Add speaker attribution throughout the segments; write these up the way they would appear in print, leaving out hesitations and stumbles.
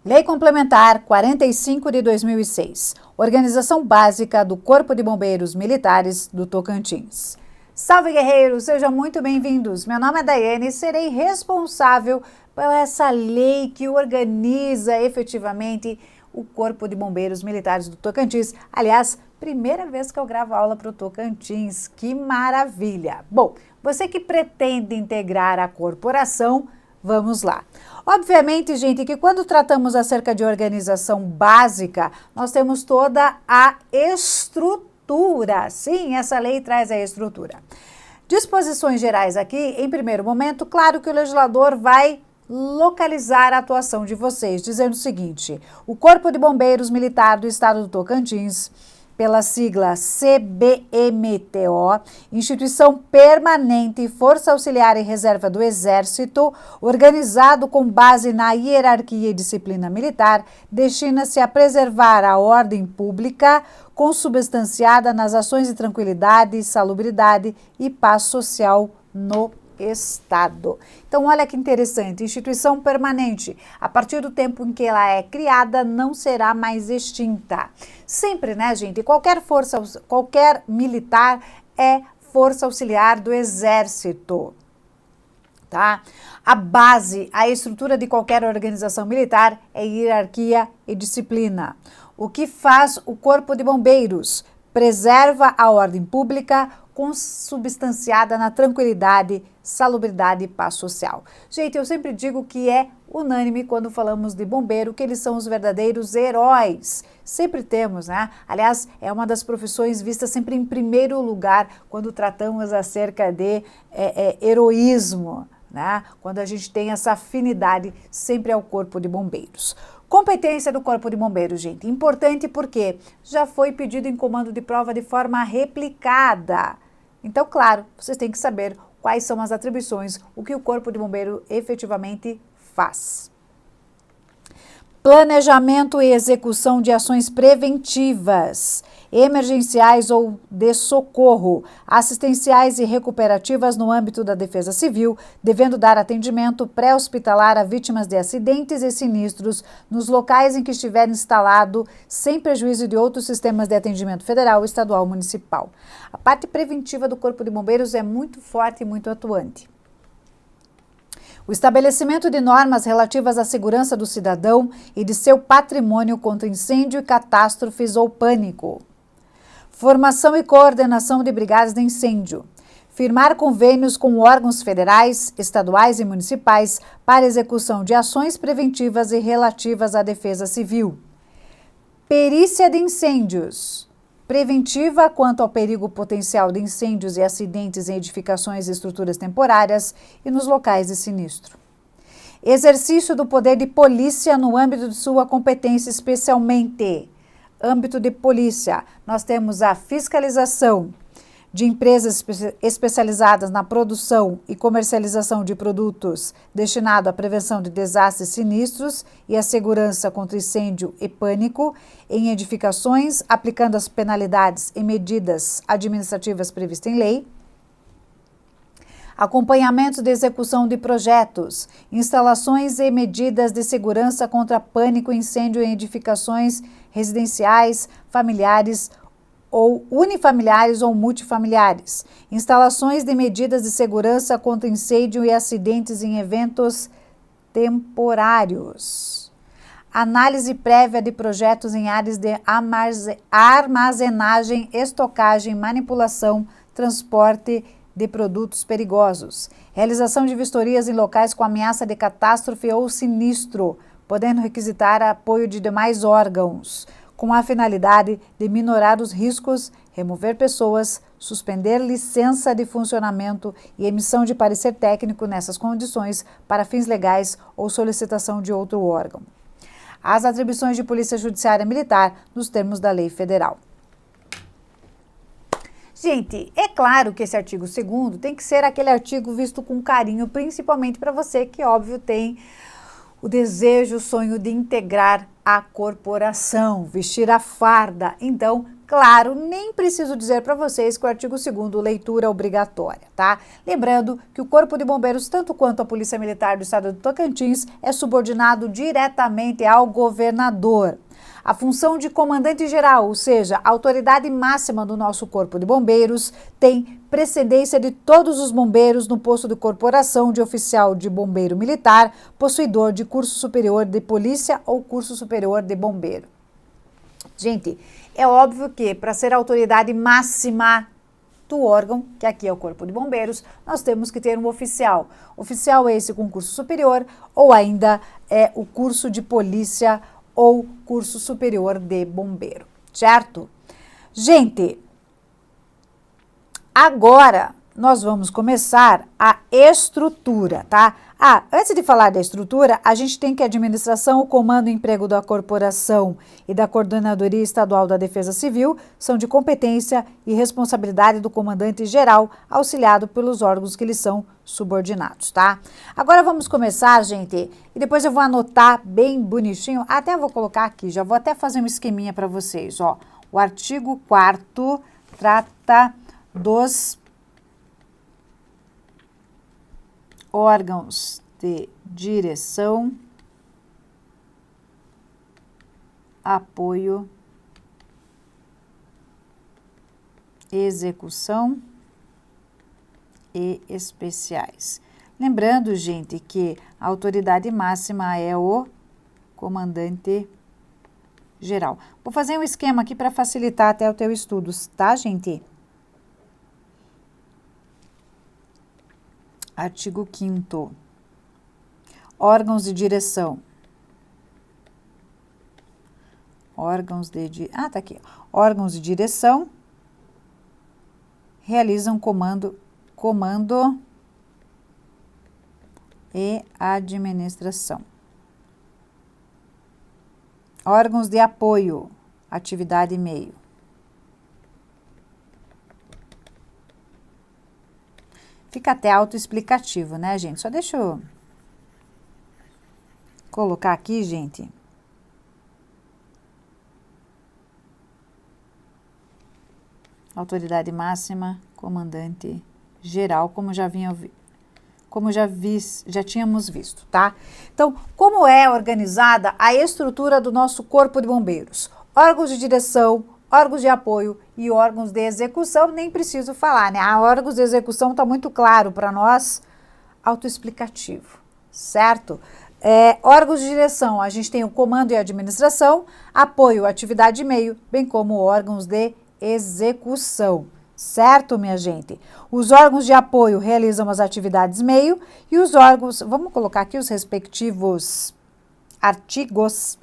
Speaker 1: Lei Complementar 45 de 2006, Organização Básica do Corpo de Bombeiros Militares do Tocantins. Salve, guerreiros! Sejam muito bem-vindos. Meu nome é Daiane e serei responsável por essa lei que organiza efetivamente o Corpo de Bombeiros Militares do Tocantins. Aliás, primeira vez que eu gravo aula para o Tocantins. Que maravilha! Bom, você que pretende integrar a corporação, vamos lá. Obviamente, gente, que quando tratamos acerca de organização básica, nós temos toda a estrutura. Sim, essa lei traz a estrutura. Disposições gerais aqui, em primeiro momento, claro que o legislador vai localizar a atuação de vocês, dizendo o seguinte: o Corpo de Bombeiros Militar do Estado do Tocantins, pela sigla CBMTO, Instituição Permanente, Força Auxiliar e Reserva do Exército, organizado com base na hierarquia e disciplina militar, destina-se a preservar a ordem pública, consubstanciada nas ações de tranquilidade, salubridade e paz social no Estado. Então, olha que interessante, instituição permanente. A partir do tempo em que ela é criada, não será mais extinta. Sempre, né, gente? Qualquer militar é força auxiliar do Exército, tá? A base, a estrutura de qualquer organização militar é hierarquia e disciplina. O que faz o Corpo de Bombeiros? Preserva a ordem pública, consubstanciada na tranquilidade, salubridade e paz social. Gente, eu sempre digo que é unânime quando falamos de bombeiro, que eles são os verdadeiros heróis. Sempre temos, né? Aliás, é uma das profissões vistas sempre em primeiro lugar quando tratamos acerca de heroísmo, né? Quando a gente tem essa afinidade sempre ao Corpo de Bombeiros. Competência do Corpo de Bombeiros, gente, importante porque já foi pedido em comando de prova de forma replicada. Então, claro, vocês têm que saber quais são as atribuições, o que o Corpo de Bombeiro efetivamente faz. Planejamento e execução de ações preventivas, emergenciais ou de socorro, assistenciais e recuperativas no âmbito da defesa civil, devendo dar atendimento pré-hospitalar a vítimas de acidentes e sinistros nos locais em que estiver instalado, sem prejuízo de outros sistemas de atendimento federal, estadual, municipal. A parte preventiva do Corpo de Bombeiros é muito forte e muito atuante. O estabelecimento de normas relativas à segurança do cidadão e de seu patrimônio contra incêndio e catástrofes ou pânico. Formação e coordenação de brigadas de incêndio. Firmar convênios com órgãos federais, estaduais e municipais para execução de ações preventivas e relativas à defesa civil. Perícia de incêndios. Preventiva quanto ao perigo potencial de incêndios e acidentes em edificações e estruturas temporárias e nos locais de sinistro. Exercício do poder de polícia no âmbito de sua competência, especialmente. Âmbito de polícia, nós temos a fiscalização de empresas especializadas na produção e comercialização de produtos destinados à prevenção de desastres sinistros e à segurança contra incêndio e pânico em edificações, aplicando as penalidades e medidas administrativas previstas em lei. Acompanhamento de execução de projetos, instalações e medidas de segurança contra pânico e incêndio em edificações residenciais, familiares ou unifamiliares ou multifamiliares, instalações de medidas de segurança contra incêndio e acidentes em eventos temporários. Análise prévia de projetos em áreas de armazenagem, estocagem, manipulação, transporte de produtos perigosos. Realização de vistorias em locais com ameaça de catástrofe ou sinistro, podendo requisitar apoio de demais órgãos, com a finalidade de minorar os riscos, remover pessoas, suspender licença de funcionamento e emissão de parecer técnico nessas condições para fins legais ou solicitação de outro órgão. As atribuições de Polícia Judiciária Militar nos termos da Lei Federal. Gente, é claro que esse artigo 2º tem que ser aquele artigo visto com carinho, principalmente para você que, óbvio, tem o desejo, o sonho de integrar a corporação, vestir a farda. Então, Claro, nem preciso dizer para vocês que o artigo 2º, leitura obrigatória, tá? Lembrando que o Corpo de Bombeiros, tanto quanto a Polícia Militar do Estado do Tocantins, é subordinado diretamente ao governador. A função de comandante-geral, ou seja, a autoridade máxima do nosso Corpo de Bombeiros, tem precedência de todos os bombeiros no posto de corporação de oficial de bombeiro militar, possuidor de curso superior de polícia ou curso superior de bombeiro. Gente, é óbvio que para ser a autoridade máxima do órgão, que aqui é o Corpo de Bombeiros, nós temos que ter um oficial. Oficial é esse com curso superior ou ainda é o curso de polícia ou curso superior de bombeiro, certo? Gente, agora nós vamos começar a estrutura, tá? Antes de falar da estrutura, a gente tem que a administração, o comando e emprego da corporação e da Coordenadoria Estadual da Defesa Civil são de competência e responsabilidade do comandante-geral, auxiliado pelos órgãos que lhes são subordinados, tá? Agora vamos começar, gente, e depois eu vou anotar bem bonitinho, até vou colocar aqui, já vou até fazer um esqueminha para vocês, ó. O artigo 4º trata dos órgãos de direção, apoio, execução e especiais. Lembrando, gente, que a autoridade máxima é o comandante geral. Vou fazer um esquema aqui para facilitar até o teu estudo, tá, gente? Artigo 5º. Órgãos de direção. Tá aqui. Órgãos de direção realizam comando e administração. Órgãos de apoio, atividade e meio. Fica até autoexplicativo, né, gente? Só deixa eu colocar aqui, gente. Autoridade máxima, comandante geral, como já tínhamos visto, tá? Então, como é organizada a estrutura do nosso Corpo de Bombeiros? Órgãos de direção, órgãos de apoio e órgãos de execução, nem preciso falar, né? Órgãos de execução está muito claro para nós, autoexplicativo, certo? Órgãos de direção, a gente tem o comando e a administração, apoio, atividade e meio, bem como órgãos de execução, certo, minha gente? Os órgãos de apoio realizam as atividades meio e os órgãos, vamos colocar aqui os respectivos artigos.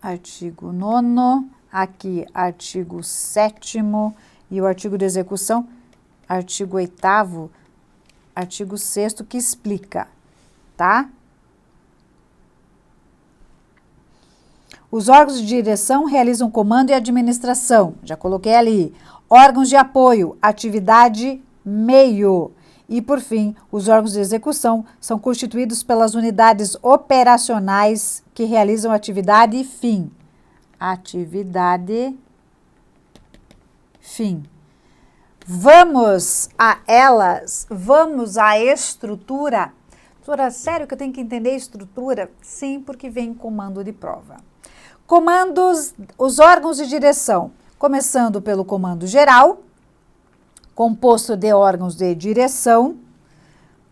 Speaker 1: Artigo 9º, aqui artigo 7º e o artigo de execução, artigo 8º, artigo 6º que explica, tá? Os órgãos de direção realizam comando e administração, já coloquei ali. Órgãos de apoio, atividade meio. E, por fim, os órgãos de execução são constituídos pelas unidades operacionais que realizam atividade e fim. Atividade, fim. Vamos a elas, vamos à estrutura. Doutora, sério que eu tenho que entender a estrutura? Sim, porque vem comando de prova. Comandos, os órgãos de direção, começando pelo comando geral, composto de órgãos de direção,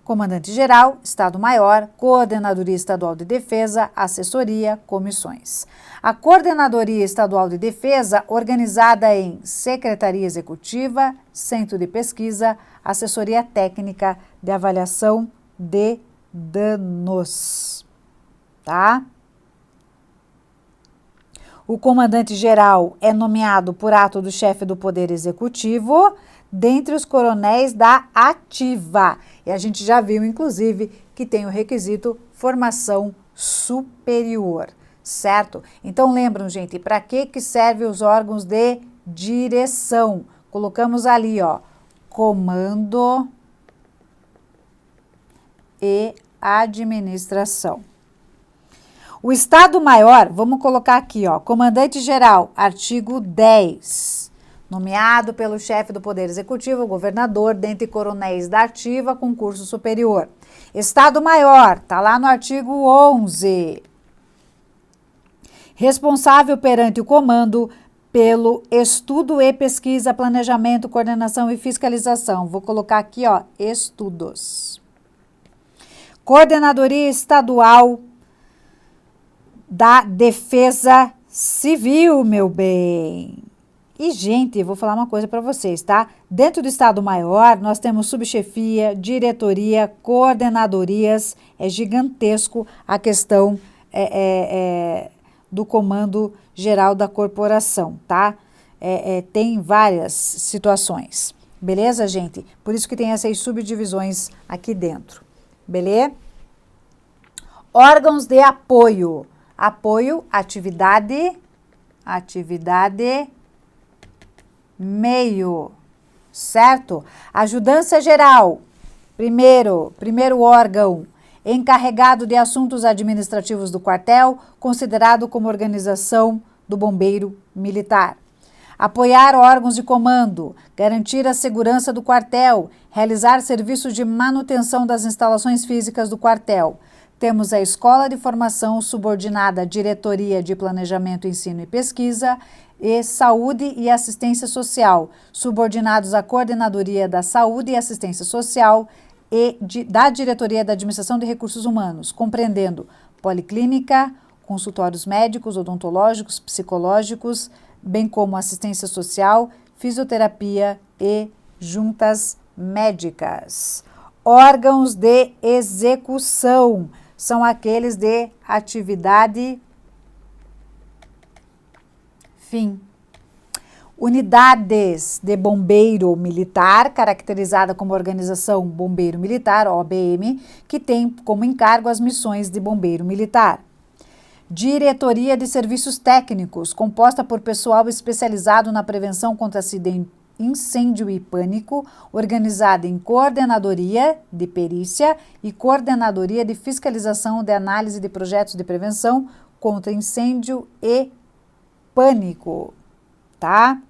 Speaker 1: comandante-geral, Estado-Maior, Coordenadoria Estadual de Defesa, assessoria, comissões. A Coordenadoria Estadual de Defesa, organizada em Secretaria Executiva, Centro de Pesquisa, Assessoria Técnica de Avaliação de Danos, tá? O comandante-geral é nomeado por ato do chefe do Poder Executivo, dentre os coronéis da ativa. E a gente já viu, inclusive, que tem o requisito formação superior, certo? Então, lembram, gente, para que serve os órgãos de direção? Colocamos ali, ó, comando e administração. O Estado-Maior, vamos colocar aqui, ó, comandante-geral, artigo 10, nomeado pelo chefe do Poder Executivo, governador, dentre coronéis da ativa, com curso superior. Estado-Maior, tá lá no artigo 11. Responsável perante o comando pelo estudo e pesquisa, planejamento, coordenação e fiscalização. Vou colocar aqui, ó, estudos. Coordenadoria Estadual da Defesa Civil, meu bem. E, gente, vou falar uma coisa para vocês, tá? Dentro do Estado-Maior, nós temos subchefia, diretoria, coordenadorias. É gigantesco a questão do comando geral da corporação, tá? Tem várias situações, beleza, gente? Por isso que tem essas subdivisões aqui dentro, beleza? Órgãos de apoio. Apoio, atividade, meio, certo? Ajudância geral, primeiro órgão, encarregado de assuntos administrativos do quartel, considerado como organização do bombeiro militar. Apoiar órgãos de comando, garantir a segurança do quartel, realizar serviços de manutenção das instalações físicas do quartel. Temos a Escola de Formação subordinada à Diretoria de Planejamento, Ensino e Pesquisa e Saúde e Assistência Social, subordinados à Coordenadoria da Saúde e Assistência Social e da Diretoria da Administração de Recursos Humanos, compreendendo policlínica, consultórios médicos, odontológicos, psicológicos, bem como assistência social, fisioterapia e juntas médicas. Órgãos de execução são aqueles de atividade fim. Unidades de bombeiro militar, caracterizada como Organização Bombeiro Militar, OBM, que tem como encargo as missões de bombeiro militar. Diretoria de Serviços Técnicos, composta por pessoal especializado na prevenção contra acidente, incêndio e pânico, organizada em Coordenadoria de Perícia e Coordenadoria de Fiscalização de Análise de Projetos de Prevenção contra Incêndio e Pânico, tá?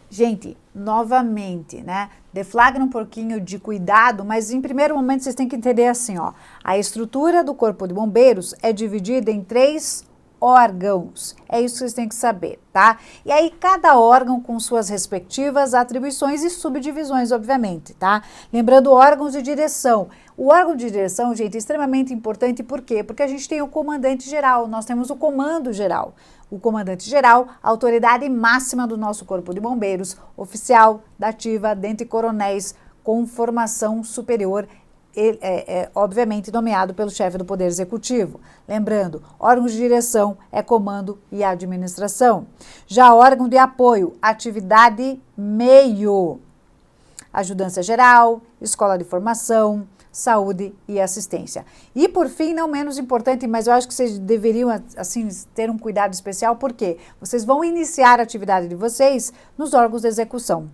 Speaker 1: Gente, novamente, né? Deflagra um pouquinho de cuidado, mas em primeiro momento vocês têm que entender assim, ó. A estrutura do Corpo de Bombeiros é dividida em 3 órgãos. É isso que vocês têm que saber, tá? E aí, cada órgão com suas respectivas atribuições e subdivisões, obviamente, tá? Lembrando, órgãos de direção. O órgão de direção, gente, é extremamente importante, por quê? Porque a gente tem o comandante geral, nós temos o comando geral. O comandante geral, a autoridade máxima do nosso Corpo de Bombeiros, oficial da ativa, dentre coronéis com formação superior, obviamente nomeado pelo chefe do Poder Executivo. Lembrando, órgãos de direção é comando e administração. Já órgão de apoio, atividade meio. Ajudância geral, escola de formação, saúde e assistência. E por fim, não menos importante, mas eu acho que vocês deveriam assim ter um cuidado especial, porque vocês vão iniciar a atividade de vocês nos órgãos de execução.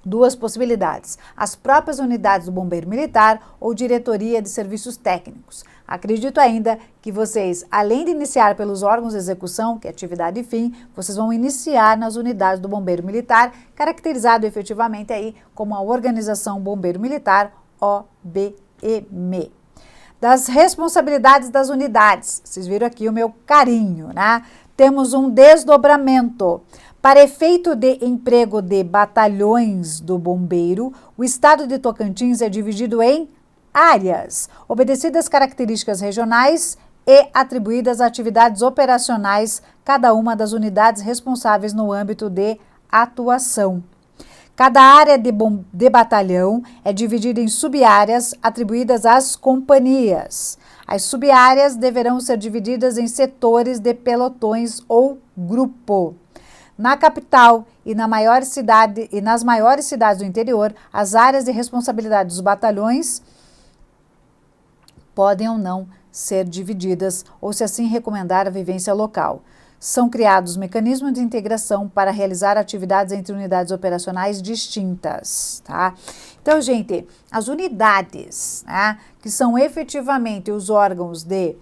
Speaker 1: 2 possibilidades: as próprias unidades do Bombeiro Militar ou Diretoria de Serviços Técnicos. Acredito ainda que vocês, além de iniciar pelos órgãos de execução, que é atividade fim, vocês vão iniciar nas unidades do Bombeiro Militar, caracterizado efetivamente aí como a Organização Bombeiro Militar, OBM. Das responsabilidades das unidades, vocês viram aqui o meu carinho, né? Temos um desdobramento. Para efeito de emprego de batalhões do bombeiro, o estado de Tocantins é dividido em áreas, obedecidas características regionais e atribuídas atividades operacionais, cada uma das unidades responsáveis no âmbito de atuação. Cada área de batalhão é dividida em sub-áreas atribuídas às companhias. As sub-áreas deverão ser divididas em setores de pelotões ou grupo. Na capital e nas maiores cidades do interior, as áreas de responsabilidade dos batalhões podem ou não ser divididas, ou se assim recomendar a vivência local. são criados mecanismos de integração para realizar atividades entre unidades operacionais distintas, tá? Então, gente, as unidades, né, que são efetivamente os órgãos de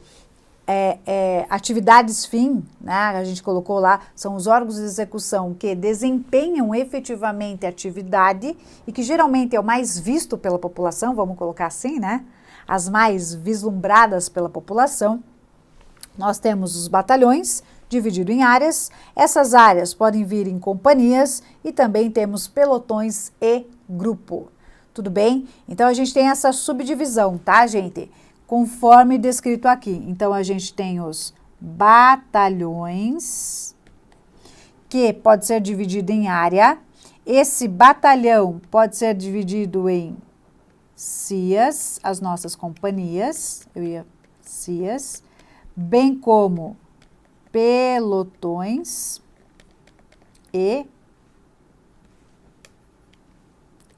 Speaker 1: atividades fim, né, a gente colocou lá, são os órgãos de execução que desempenham efetivamente a atividade e que geralmente é o mais visto pela população, vamos colocar assim, né, as mais vislumbradas pela população. Nós temos os batalhões, dividido em áreas, essas áreas podem vir em companhias e também temos pelotões e grupo, tudo bem? Então a gente tem essa subdivisão, tá, gente? Conforme descrito aqui. Então, a gente tem os batalhões, que pode ser dividido em área. Esse batalhão pode ser dividido em CIAs, as nossas companhias, CIAs, bem como pelotões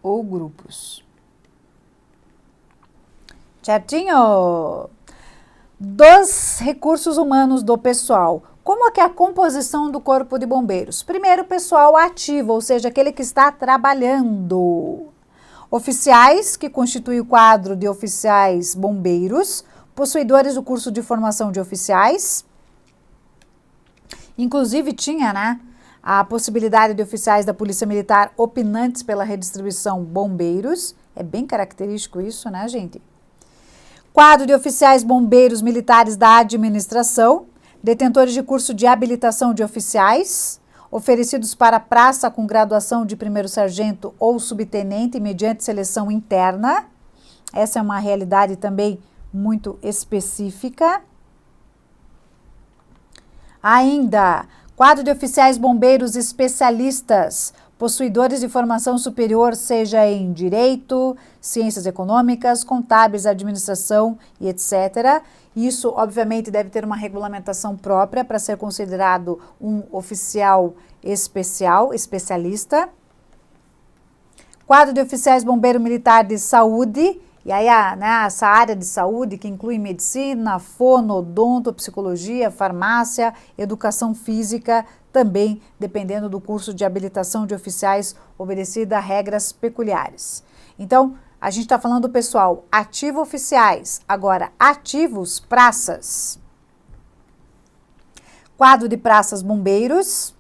Speaker 1: ou grupos. Certinho? Dos recursos humanos do pessoal. Como é que é a composição do Corpo de Bombeiros? Primeiro, pessoal ativo, ou seja, aquele que está trabalhando. Oficiais, que constitui o quadro de oficiais bombeiros, possuidores do curso de formação de oficiais. Inclusive tinha, né, a possibilidade de oficiais da Polícia Militar opinantes pela redistribuição bombeiros. É bem característico isso, né, gente? Quadro de oficiais bombeiros militares da administração, detentores de curso de habilitação de oficiais, oferecidos para praça com graduação de primeiro sargento ou subtenente mediante seleção interna. Essa é uma realidade também muito específica. Ainda, quadro de oficiais bombeiros especialistas, possuidores de formação superior, seja em direito, ciências econômicas, contábeis, administração e etc. Isso, obviamente, deve ter uma regulamentação própria para ser considerado um oficial especialista. Quadro de oficiais bombeiro militar de saúde, e aí essa área de saúde que inclui medicina, fono, odonto, psicologia, farmácia, educação física, também dependendo do curso de habilitação de oficiais obedecida a regras peculiares. Então, a gente está falando do pessoal ativo oficiais, agora ativos praças. Quadro de praças bombeiros,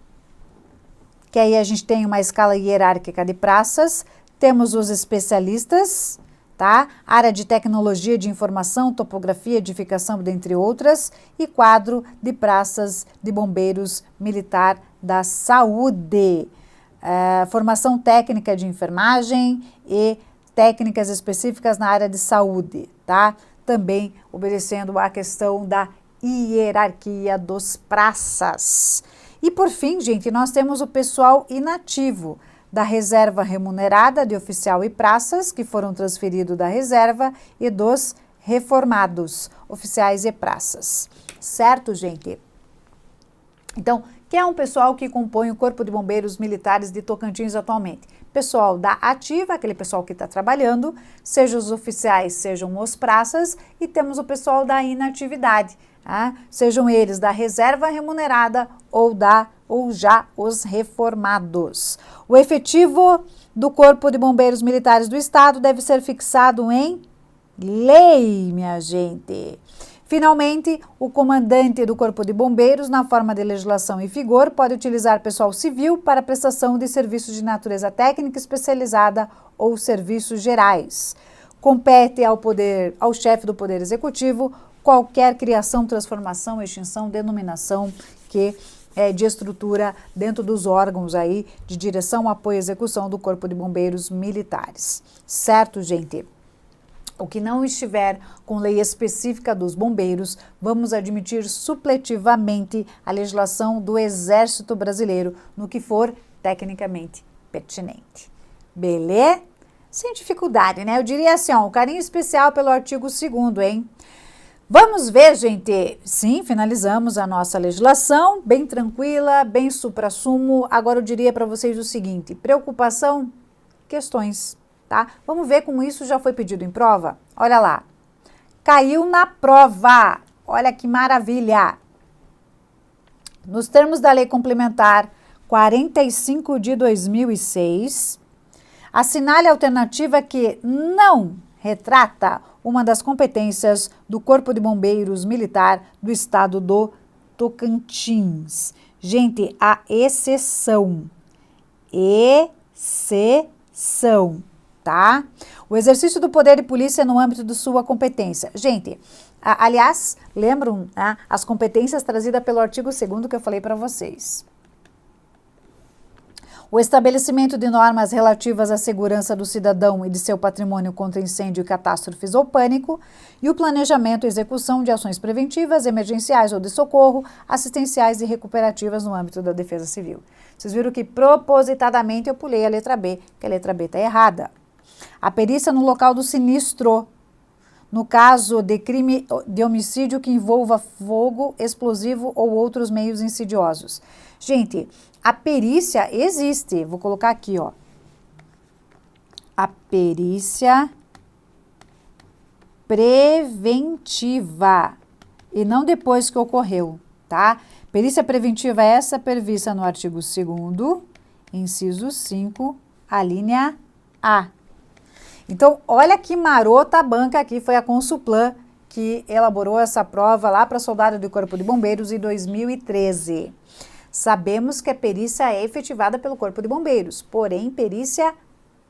Speaker 1: que aí a gente tem uma escala hierárquica de praças, temos os especialistas, tá? Área de tecnologia de informação, topografia, edificação, dentre outras, e quadro de praças de bombeiros militar da saúde. Formação técnica de enfermagem e técnicas específicas na área de saúde, tá? Também obedecendo à questão da hierarquia dos praças. E por fim, gente, nós temos o pessoal inativo, da reserva remunerada de oficial e praças, que foram transferidos da reserva, e dos reformados, oficiais e praças. Certo, gente? Então, quem é um pessoal que compõe o Corpo de Bombeiros Militares de Tocantins atualmente? Pessoal da ativa, aquele pessoal que está trabalhando, sejam os oficiais, sejam os praças, e temos o pessoal da inatividade, tá? Sejam eles da reserva remunerada ou já os reformados. O efetivo do Corpo de Bombeiros Militares do Estado deve ser fixado em lei, minha gente. Finalmente, o comandante do Corpo de Bombeiros, na forma de legislação em vigor, pode utilizar pessoal civil para prestação de serviços de natureza técnica especializada ou serviços gerais. Compete ao chefe do Poder Executivo qualquer criação, transformação, extinção, denominação de estrutura dentro dos órgãos aí de direção, apoio e execução do Corpo de Bombeiros Militares. Certo, gente? O que não estiver com lei específica dos bombeiros, vamos admitir supletivamente a legislação do Exército Brasileiro, no que for tecnicamente pertinente. Beleza? Sem dificuldade, né? Eu diria assim, um carinho especial pelo artigo 2º, hein? Vamos ver, gente. Sim, finalizamos a nossa legislação, bem tranquila, bem suprassumo. Agora eu diria para vocês o seguinte, preocupação, questões. Tá? Vamos ver como isso já foi pedido em prova? Olha lá. Caiu na prova. Olha que maravilha. nos termos da Lei Complementar 45 de 2006, assinale a alternativa que não retrata uma das competências do Corpo de Bombeiros Militar do Estado do Tocantins. Gente, a exceção. Exceção, tá? O exercício do poder de polícia no âmbito de sua competência. Gente, aliás, lembram, né, as competências trazidas pelo artigo 2º que eu falei para vocês. O estabelecimento de normas relativas à segurança do cidadão e de seu patrimônio contra incêndio, catástrofes ou pânico, e o planejamento e execução de ações preventivas, emergenciais ou de socorro, assistenciais e recuperativas no âmbito da defesa civil. Vocês viram que propositadamente eu pulei a letra B, que a letra B está errada. A perícia no local do sinistro, no caso de crime de homicídio que envolva fogo, explosivo ou outros meios insidiosos. Gente, a perícia existe. Vou colocar aqui, ó. A perícia preventiva e não depois que ocorreu, tá? Perícia preventiva é essa prevista no artigo 2º, inciso 5, a linha A. Então, olha que marota a banca aqui, foi a Consulplan que elaborou essa prova lá para soldado do Corpo de Bombeiros em 2013. Sabemos que a perícia é efetivada pelo Corpo de Bombeiros, porém, perícia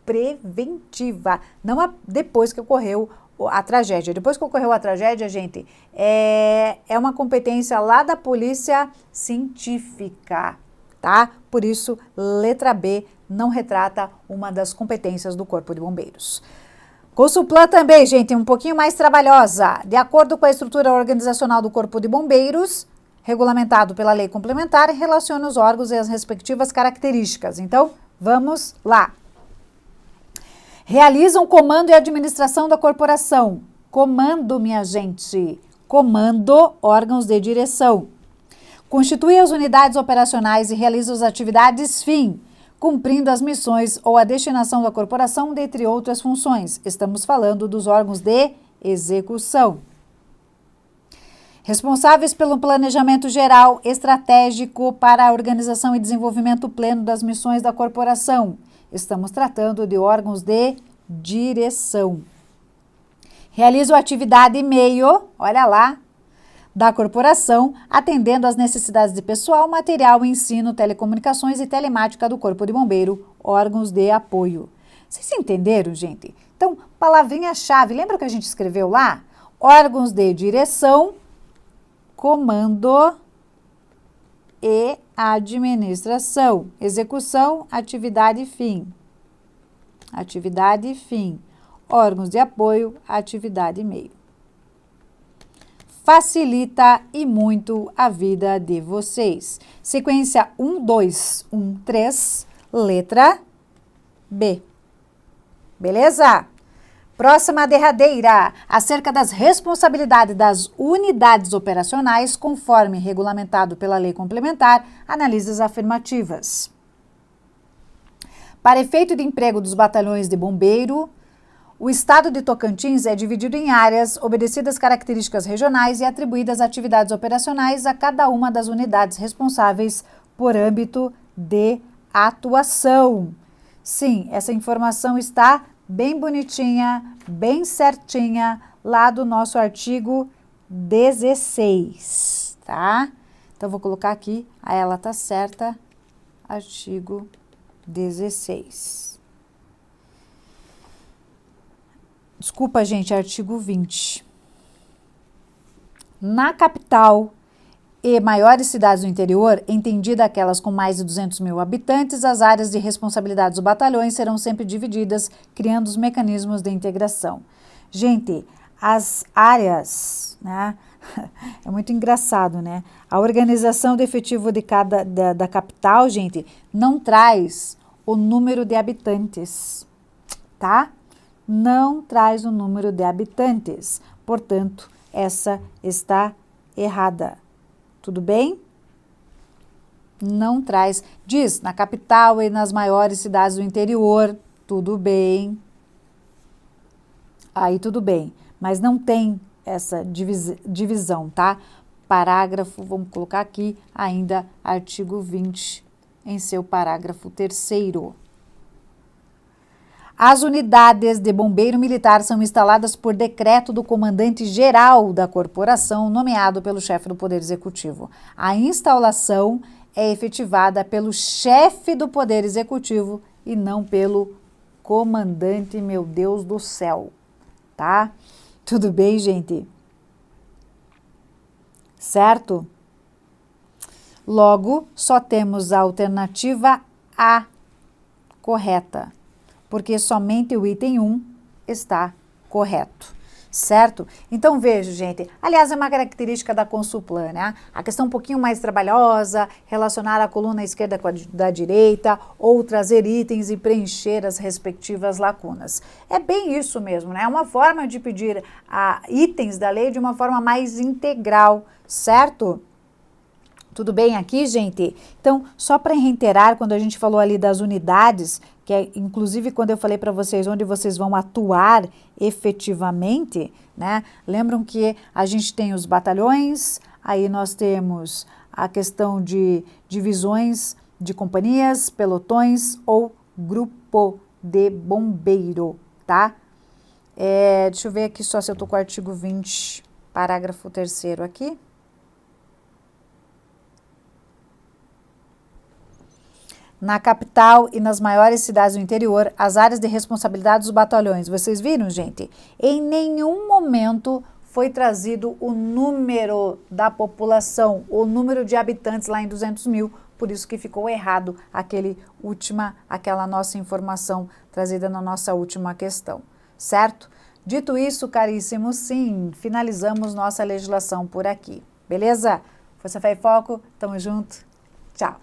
Speaker 1: preventiva, não depois que ocorreu a tragédia. Depois que ocorreu a tragédia, gente, é uma competência lá da Polícia Científica, tá? Por isso, letra B não retrata uma das competências do Corpo de Bombeiros. Consulplan também, gente, um pouquinho mais trabalhosa. De acordo com a estrutura organizacional do Corpo de Bombeiros, regulamentado pela Lei Complementar, relaciona os órgãos e as respectivas características. Então, vamos lá. Realizam comando e administração da corporação. Comando, minha gente. Comando, órgãos de direção. Constitui as unidades operacionais e realiza as atividades fim, cumprindo as missões ou a destinação da corporação, dentre outras funções. Estamos falando dos órgãos de execução. Responsáveis pelo planejamento geral estratégico para a organização e desenvolvimento pleno das missões da corporação. Estamos tratando de órgãos de direção. Realizam atividade e meio, olha lá, da corporação, atendendo às necessidades de pessoal, material, ensino, telecomunicações e telemática do Corpo de Bombeiro, órgãos de apoio. Vocês entenderam, gente? Então, palavrinha-chave, lembra que a gente escreveu lá? Órgãos de direção, comando e administração. Execução, atividade e fim. Atividade e fim. Órgãos de apoio, atividade e meio. Facilita e muito a vida de vocês. Sequência 1, 2, 1, 3, letra B. Beleza? Próxima derradeira, acerca das responsabilidades das unidades operacionais, conforme regulamentado pela Lei Complementar, analise as afirmativas. Para efeito de emprego dos batalhões de bombeiro, o estado de Tocantins é dividido em áreas, obedecidas características regionais e atribuídas atividades operacionais a cada uma das unidades responsáveis por âmbito de atuação. Sim, essa informação está bem bonitinha, bem certinha, lá do nosso artigo 16, tá? Então, vou colocar aqui, ela tá certa, artigo 16. Desculpa, gente, artigo 20. Na capital e maiores cidades do interior, entendida aquelas com mais de 200 mil habitantes, as áreas de responsabilidade dos batalhões serão sempre divididas, criando os mecanismos de integração. Gente, as áreas, né? É muito engraçado, né? A organização do efetivo de da capital, gente, não traz o número de habitantes, tá? Não traz o número de habitantes. Portanto, essa está errada. Tudo bem? Não traz. Diz, na capital e nas maiores cidades do interior, tudo bem. Aí tudo bem. Mas não tem essa divisão, tá? parágrafo, vamos colocar aqui ainda artigo 20 em seu parágrafo 3º. As unidades de bombeiro militar são instaladas por decreto do comandante-geral da corporação, nomeado pelo chefe do Poder Executivo. A instalação é efetivada pelo chefe do Poder Executivo e não pelo comandante, meu Deus do céu, tá? Tudo bem, gente? Certo? Logo, só temos a alternativa A correta, porque somente o item 1 está correto, certo? Então, veja, gente, aliás, é uma característica da Consulplan, né? A questão um pouquinho mais trabalhosa, relacionar a coluna esquerda com a da direita, ou trazer itens e preencher as respectivas lacunas. É bem isso mesmo, né? É uma forma de pedir itens da lei de uma forma mais integral, certo? Tudo bem aqui, gente? Então, só para reiterar, quando a gente falou ali das unidades, que é inclusive quando eu falei para vocês onde vocês vão atuar efetivamente, né? Lembram que a gente tem os batalhões, aí nós temos a questão de divisões de companhias, pelotões ou grupo de bombeiro, tá? Deixa eu ver aqui só se eu tô com o artigo 20, parágrafo 3º aqui. Na capital e nas maiores cidades do interior, as áreas de responsabilidade dos batalhões. Vocês viram, gente? Em nenhum momento foi trazido o número da população, o número de habitantes lá em 200 mil, por isso que ficou errado aquela nossa informação trazida na nossa última questão, certo? Dito isso, caríssimos, sim, finalizamos nossa legislação por aqui, beleza? Força, Fé e Foco, tamo junto, tchau!